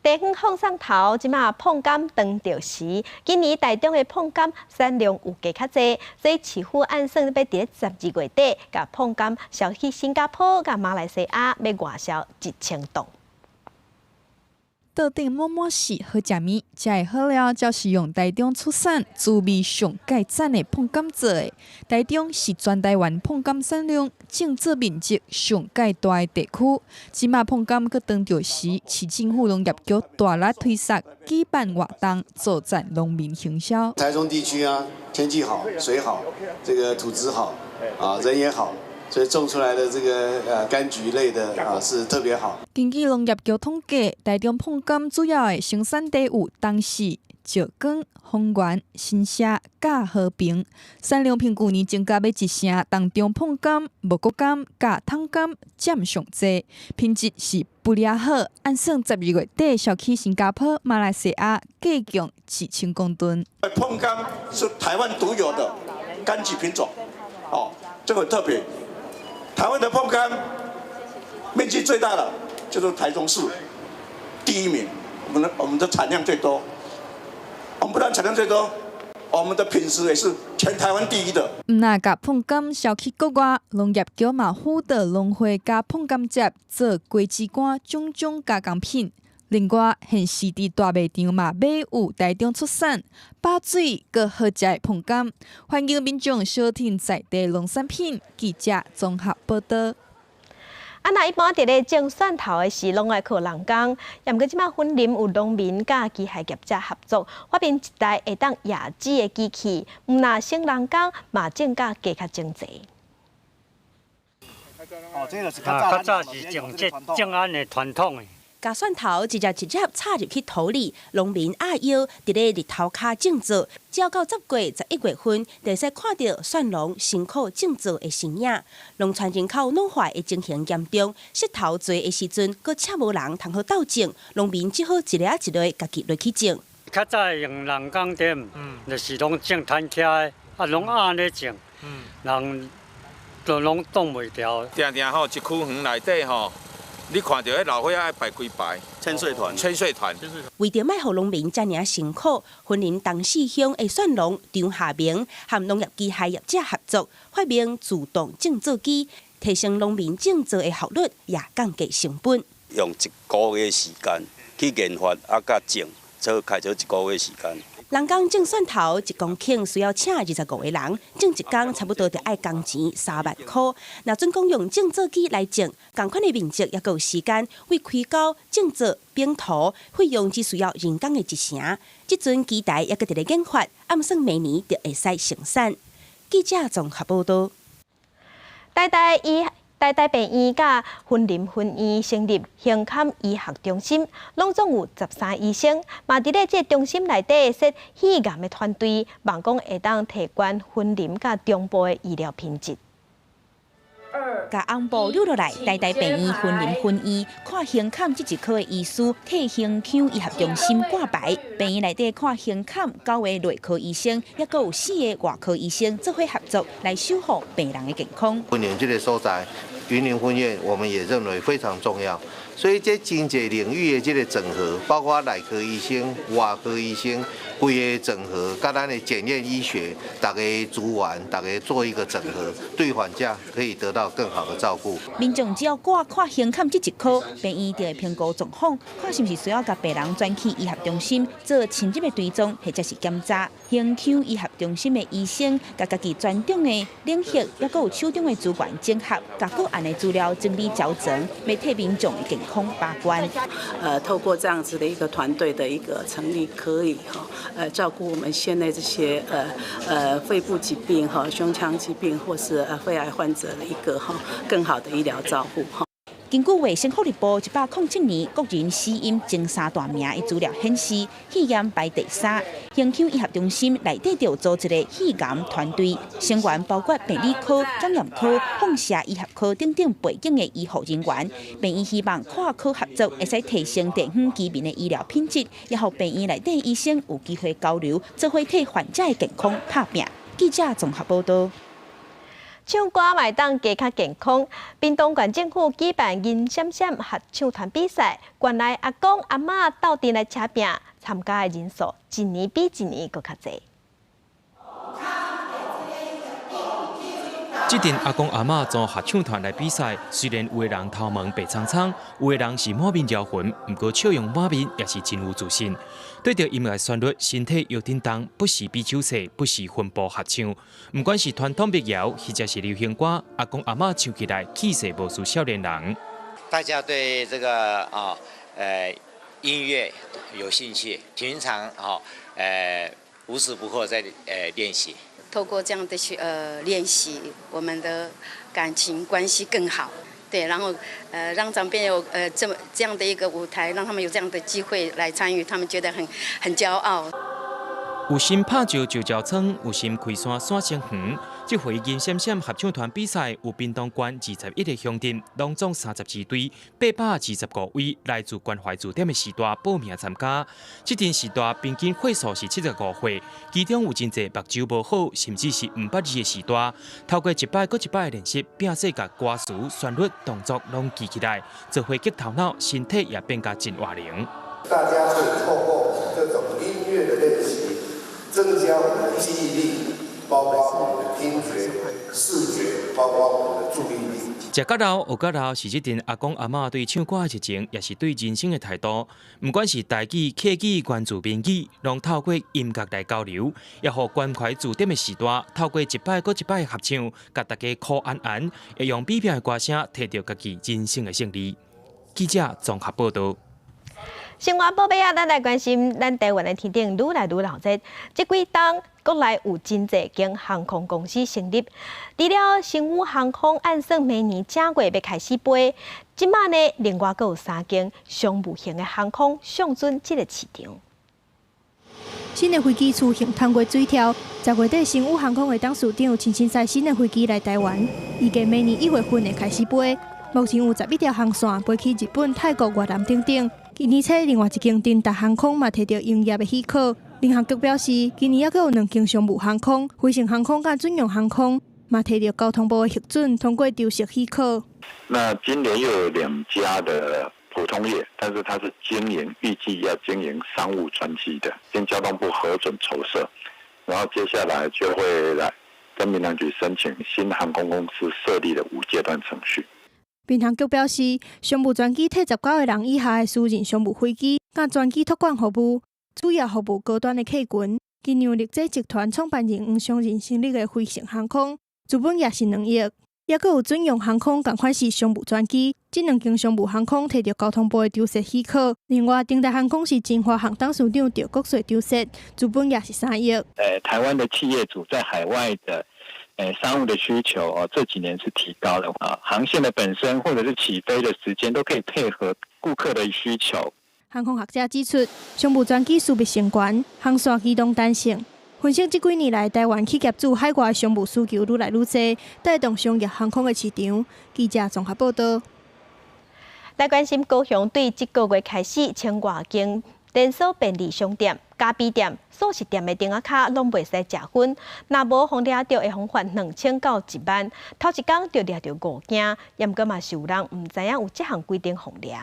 地方放送头，即马碰柑当着时，今年台中的碰柑产量有加较济，所以市府按算要伫12月底，甲碰柑销去新加坡、甲马来西亚，要外销1000吨。桌顶满满是好食面，食的好料就是用台中出产、滋味上界赞的碰柑做的。台中是全台湾碰柑产量、种植面积上界大的地区。即马碰柑搁当着时，市政府农业局大力推动举办活动，助赞农民行销。台中地区啊，天气好，水好，这个土质好，人也好。所以种出来的这个柑橘类的是特别好。根据农业局统计，台中碰柑主要的生产地有东势、石冈、丰原、新社、甲和平，产量平去年增加要1成。当中碰柑、木果柑、甲汤柑占上济，品质是不良好。按算12月底销去新加坡、马来西亚，计共1000公吨。碰柑是台湾独有的柑橘品种，这个很特别。台湾的碰柑面积最大的就是台中市第1名，我们的产量最多。我们不但产量最多，我们的品质也是全台湾第1的。毋那甲碰柑销去国外，农业局嘛辅导农会甲碰柑节做果子干种种加工品。另外，现时伫大卖场嘛买有台中出产、饱水佮好食的碰柑，欢迎民众小听在地农产品。记者综合报道。那一般伫咧种蒜头的时，拢爱靠人工，也毋过即马分林有农民甲机械业者合作，发明一台会当压枝的机器，毋那省人工，嘛种甲加较精济。这个是较早是种安的传统的。甲蒜头直接插入去土里，农民压腰伫咧日头下种植，只要到10月、11月份，就使看到蒜农辛苦种植的身影。农村人口老化的情形严重，石头多的时阵，佫请无人通好斗种，农民只好一粒一粒家己落去种。较早用人工点，就是拢种摊起的，拢按咧种，人就拢挡袂掉。定定吼，一区园内底吼，你看到迄老伙仔爱排几排？千岁团。为着卖互农民遮尔辛苦，云林东势乡的蒜农张夏明和农业机械业者合作，发明自动种植机，提升农民种植的效率，也降低成本。用1个月时间去研发，甲种，开1个月时间。人工种蒜头1公顷需要请25个人，种一工差不多就要工钱3万块。若准讲用种植机来种，同款的面积也够有时间，为开沟、种植、编土，费用只需要人工的1成。即阵机台也搁伫咧研发，暗算明年就会使生产。记者综合报道。台大病院甲云林分院成立胸坎医学中心，拢总有13医生，嘛伫咧这中心内底设肺癌的团队，望讲会当提高云林甲中部的医疗品质。甲红布溜落来，台大病院云林分院看胸坎这一科的医师替胸腔医学中心挂牌。病院内底看胸坎9位内科医生，也阁有4个外科医生做伙合作来守护病人的健康。云林这个所在，云林分院我们也认为非常重要，所以这真侪领域的这个整合，包括内科医生、外科医生，规个整合，甲咱的检验医学，大家资源，大家做一个整合，对患者可以得到更好的照顾。民众只要挂看胸坎这一科，病院就会评估状况，看是不是需要甲病人转去医学中心做深入的追踪或者是检查。胸腔医学中心的医生，甲家己专长的领域，也阁有手中的资源整合，甲个案的资料整理校正，来替民众的健康把关。透过这样子的一个团队的一个成立，可以照顾我们现在这些肺部疾病胸腔疾病或是肺癌患者的一个更好的医疗照护。根据卫生福利部107年国人死因前3大名的资料显示，肺癌排第3。胸腔医学中心内底就组一个肺癌团队，成员包括病理科、感染科、放射医学科等等背景的医护人员。病院希望跨科合作，会使提升地方居民的医疗品质，也让病院内底医生有机会交流，做伙替患者的健康打拼。记者综合报道。唱歌嘛当加较健康。屏东县政府举办银闪闪合唱团比赛，原来阿公阿嬷斗阵来车拼，参加的人数一年比一年搁较侪。这阵阿公阿嬷做合唱团来比赛，虽然有的人头毛白苍苍，有的人是满面妖魂，不过笑容满面也是真有自信。对着音乐旋律，身体又震动，不时比手势，不时分步合唱。不管是传统民谣，或者是流行歌，阿公阿嬷唱起来气势无输少年人。大家对这个音乐有兴趣，平常无时不刻在练习。透过这样的去练习，我们的感情关系更好。对，然后让长辈有这样的一个舞台，让他们有这样的机会来参与，他们觉得很骄傲。有心拍照就照窗，有心开山山成园。这回银闪闪合唱团比赛有屏东县21个乡镇，拢总32队，825位来自关怀据点的时代报名参加。这阵时代平均岁数是75岁，其中有真侪目睭无好，甚至是唔捌字的时代。透过一摆搁一摆的练习，拼说甲歌词、旋律、动作拢记起来，做伙激头脑，身体也变甲真活灵。大家可以透过这种音乐的练习，增加我们的记忆力，包括我们的听觉、视觉，包括我们的注意力。食甲老学甲老是这阵阿公阿嬷对唱歌的热情，也是对人生的态度。不管是台语、客语、原住民语，拢透过音乐来交流，也互关怀据点的时代，透过一摆搁一摆的合唱，甲大家哭安安，会用美妙的歌声，摕到家己人生的胜利。记者综合报道。生活宝贝啊，咱来关心咱台湾的天顶愈来愈热。这几冬国内有真侪间航空公司成立，除了星宇航空按算明年正月要开始飞，即马呢另外阁有3间商务型的航空上准这个市场。新的飞机雏形通过水条，10月底星宇航空的董事长亲自载新的飞机来台湾，预计明年1月份会开始飞。目前有11条航线飞去日本、泰国、越南等等。而且另外一间敦达航空嘛摕到营业的许可。民航局表示，今年还阁有2间商务航空、飞行航空甲准用航空。嘛摕到交通部的核准，通过丢色许可。那今年又有2家的普通业，但是它是预计要经营商务专机的，经交通部核准筹设，然后接下来就会来跟民航局申请新航空公司设立的5阶段程序。民航局表示，商务专机替19个人以下的私人商务飞机，甲专机托管服务，主要服务高端的客群。金洋力这集团创办人黄尚仁成立的飞盛航空，资本也是2亿，也佫有准用航空同款是商务专机，这2间商务航空摕到交通部的丢色许可。另外，丁台航空是金华航董事长赵国税丢色，资本也是3亿。台湾的企业主在海外的商务的需求这几年是提高了航线的本身或者是起飞的时间都可以配合顾客的需求。航空学者指出，商务专机速密性悬，航线机动弹性。分析这几年来，台湾企业主海外商务需求愈来愈多，带动商业航空的市场。记者综合报道。来关心高雄对这个月开始，千外间连锁便利商店、咖啡店、素食店的电话卡拢袂使食薰，若无互掠着会罚款2000到1万，头一天就掠着5件，严格嘛是有人唔知影有这项规定互掠。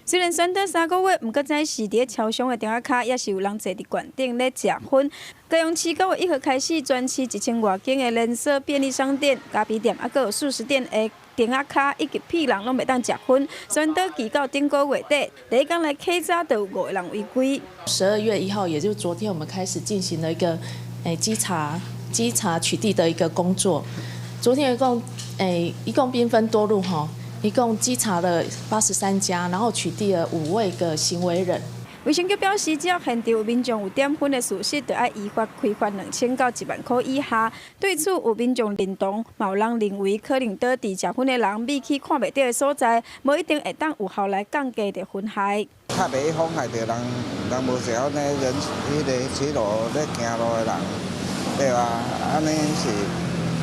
虽然选到3个月，毋过在是伫超商的电话卡，也是有人坐伫馆顶咧食薰。高雄市9月1号开始，全市1000外间的连锁便利商店、咖啡店，还有素食店的电话卡以及屁人拢袂当食薰。宣导期到顶个月底，第一天来稽查就有5个人违规。12月1号，也就是昨天，我们开始进行了一个稽查取缔的一个工作。昨天一共兵分多路哈。一共稽查了83家，然后取缔了5位个行为人。卫生局表示，只要现场有民众有点薰的事实，就要依法开罚2000到1万块以下。对此，有民众认同，有人认为可能倒伫食薰的人秘去看袂到的所在，无一定会当有效来降低着薰害。较袂妨害着人无适合呢人迄个骑路咧行路的人，对吧？安尼是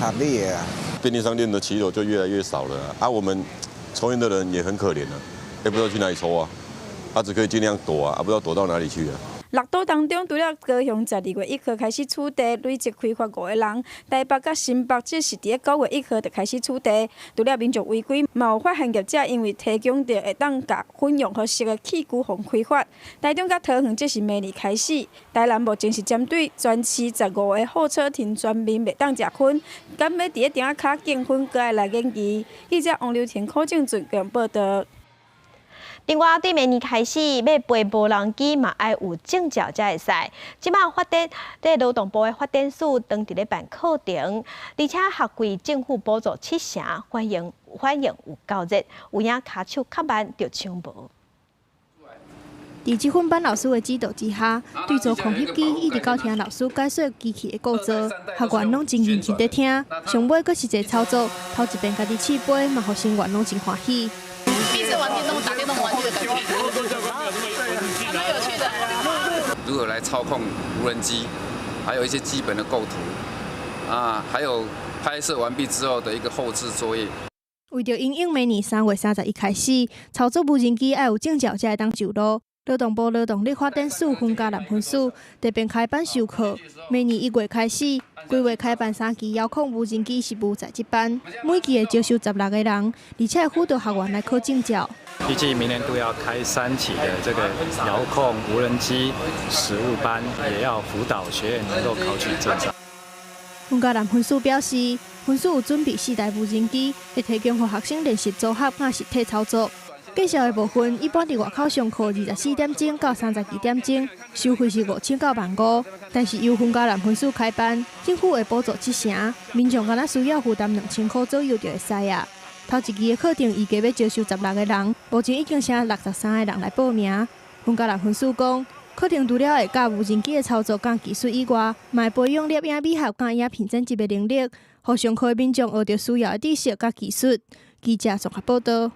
合理的啊。便利商店的骑楼就越来越少了啊！我们抽烟的人也很可怜啊，也不知道去哪里抽啊，他只可以尽量躲啊，不知道躲到哪里去啊。6都当中，除了高雄12月1号开始取缔，累计开罚5个人；台北甲新北则是伫9月1号就开始取缔。除了民众违规，嘛有发现业者因为提供着会当甲薰用合适的器具互开罚。台中甲桃园则是明日开始。台南目前是针对全市15个候车亭全面袂当食薰，敢要伫电话卡禁薰，阁要来研究。记者王流田、柯正俊共报道。另外，对明年开始，要飞无人机嘛要有证照才会使。即马劳动部的发展署当伫咧办课程，而且学贵政府补助7成，欢迎有够热，有影骹手较慢就抢无。伫即份班老师的指导之下，对做空拍机一直到听老师解说机器的构造，学员拢真认真在听。上尾阁是一个操作，头一遍家己试飞，嘛，互成员拢真欢喜。第一次玩电动打电动玩具的感觉，还蛮有趣的。如何来操控无人机，还有一些基本的构图啊，还有拍摄完毕之后的一个后置作业。为着因应明年3月31开始，操作无人机要有证照才会当上路。劳动部劳动力发展署分家南分署特别开办授课，明年1月开始，规划开办3期遥控无人机实务在职班，每期会招收16个人，而且辅导学员来考证照。预计明年度要开3期的这个遥控无人机实务班，也要辅导学员能够考取证照。分家南分署表示，分署有准备4台无人机，会提供予学生练习组合甲实体操作。介绍的部分一般伫外口上课24点钟到32点钟，收费是5000到15000，但是由分家南分署开办，政府会补助7成，民众敢若需要负担2000块左右就会使啊。头一期的课程预计要招收16个人，目前已经请63个人来报名。分家南分署讲，课程除了会教无人机的操作甲技术以外，嘛会培养摄影美学甲影片剪辑的能力，互上课的民众学到需要的知识甲技术。记者综合报道。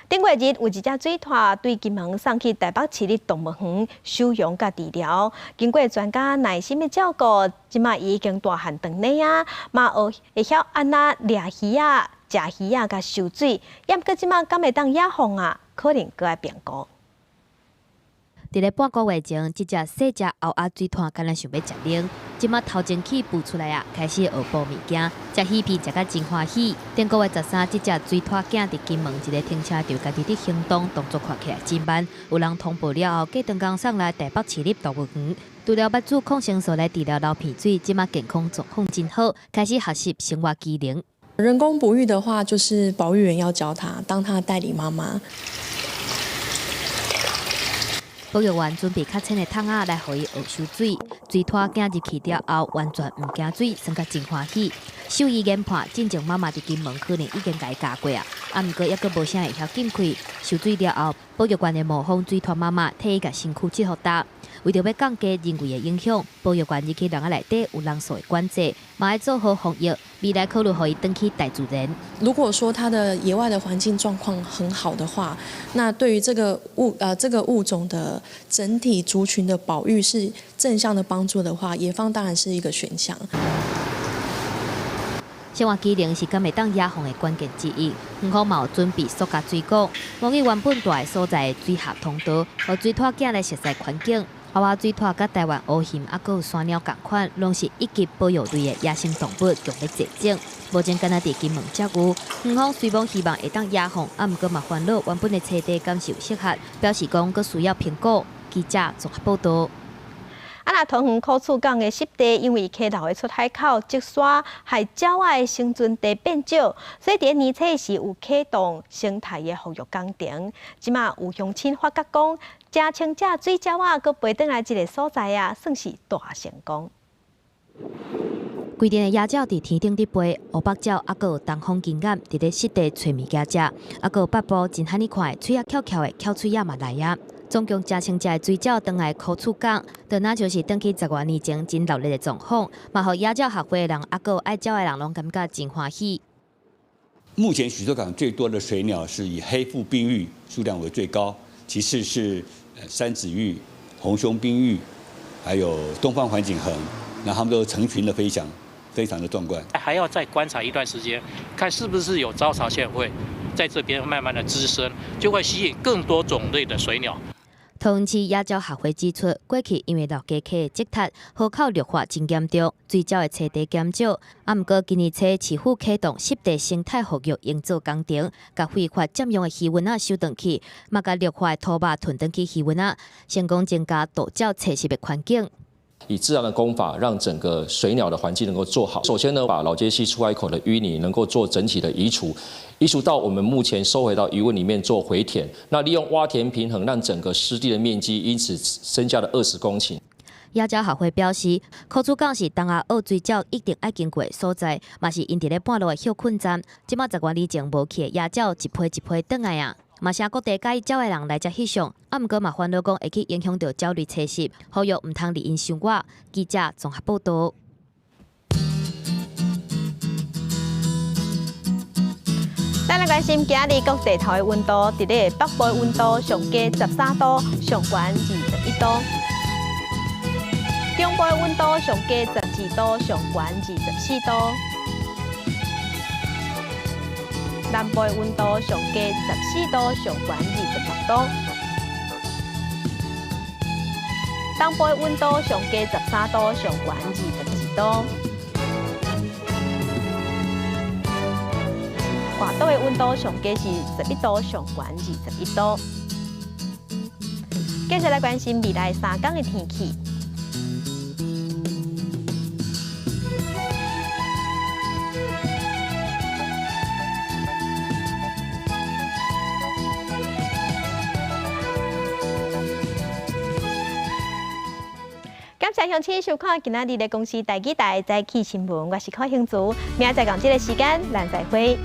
顶月日有一只水獭对金门送去台北市立动物园收容甲治疗，经过专家耐心的照顾，即马已经大汉长内啊，嘛会晓安怎掠鱼啊、食鱼啊、甲收水，抑毋过即马敢会当野放啊，可能搁要评估。伫咧半个月前，即只细只后鸭水团敢若想要食零，即马头前起孵出来啊，开始学捕物件，食鱼片食甲真欢喜。顶个月13，即只水团囝伫金门一个停车场家己伫行动，动作看起来真慢。有人通报了后，过长工送来台北市立动物园，除了捌煮抗生素来治疗流鼻水，即马健康状况真好，开始学习生活技能。人工哺育的话，就是保育员要教他，当他的代理妈妈。保育员准备较浅的桶仔来，互伊学游水。水拖行入去了后，完全唔惊水，算甲真欢喜。兽医研判，真正妈妈伫金门可能已经甲伊教过啊，毋过抑阁无啥会晓进开。受水了后，保育员的模仿水拖妈妈替伊甲身躯切互打。为着要降低人为的影响，保育员入去人仔内底有人数的管制，嘛要做好防疫。未来考虑互伊转去大自然。如果说它的野外的环境状况很好的话，那对于这个物种的整体族群的保育是正向的帮助的话，野放当然是一个选项。生活技能是敢会当野放的关键之一。园方嘛有准备塑胶水果，模拟原本大所在的水下通道，和水拖囝来熟悉环境。后仔水兔甲台湾乌熊，还佫有山鸟同款，拢是一级保育类的野生动物，强烈济种。目前敢若伫金门接有，园方虽望希望会当野放，毋过嘛烦恼原本的栖地敢是有适合，表示讲佫需要评估。记者综合报道。那桃园考处港的湿地，因为溪头的出海口积沙，害鸟仔的生存地变少，所以伫年初时有启动生态的复育工程。即马有乡亲发觉讲，真清这水鸟仔佮飞转来一个所在啊，算是大成功。规定的野鸟伫天顶伫飞，乌白鸟还佫有东方金眼伫咧湿地找物件食，还佫有北部真罕尼看的喙仔翘翘的翘喙仔嘛来啊。总共真清这水鸟倒来考处港，就那就是转去10多年前真热烈的状况，嘛互野鸟学会的人，还佫有爱鸟的人，拢感觉真欢喜。目前许多港最多的水鸟是以黑腹冰鹬数量为最高，其次是三趾鹬、红胸冰鹬，还有东方环颈鸻，那它们都成群的飞翔，非常的壮观。还要再观察一段时间，看是不是有招潮线会在这边慢慢的滋生，就会吸引更多种类的水鸟。桃园市野鸟学会指出，过去因为老家溪的积塌，河口绿化真严重，水鸟的栖地减少。毋过今年初市府启动湿地生态复育营造工程，甲挥发占用的鱼温收转去，嘛甲绿化的土坝吞转去鱼温成功增加岛鸟栖息的环境。以自然的工法，让整个水鸟的环境能够做好。首先呢，把老街溪出海口的淤泥能够做整体的移除，移除到我们目前收回到鱼塭里面做回填。那利用挖填平衡，让整个湿地的面积因此增加了20公顷。野鸟学会表示，考处港是东亚澳水鸟一定爱经过的所在，嘛是因伫咧半路的休困站。即马10多年前无去的野鸟一批一批转来啊。嘛，城各地介意鸟的人来遮翕相，毋过嘛烦恼讲会去影响到鸟类栖息，呼吁毋通离因伤远。记者综合报道。咱来关心今日国地头的温度，伫咧北部的温度上加13度，上悬21度；中部的温度上加12度，上悬24度。南部的温度上加14度，上悬26度；东部的温度上加13度，上悬22度；外岛的温度上加是11度，上悬21度。接下来关心未来3天的天气。感谢乡亲收看今仔日的公视台记台早起新闻，我是柯兴竹，明仔载同这个时间，咱再会。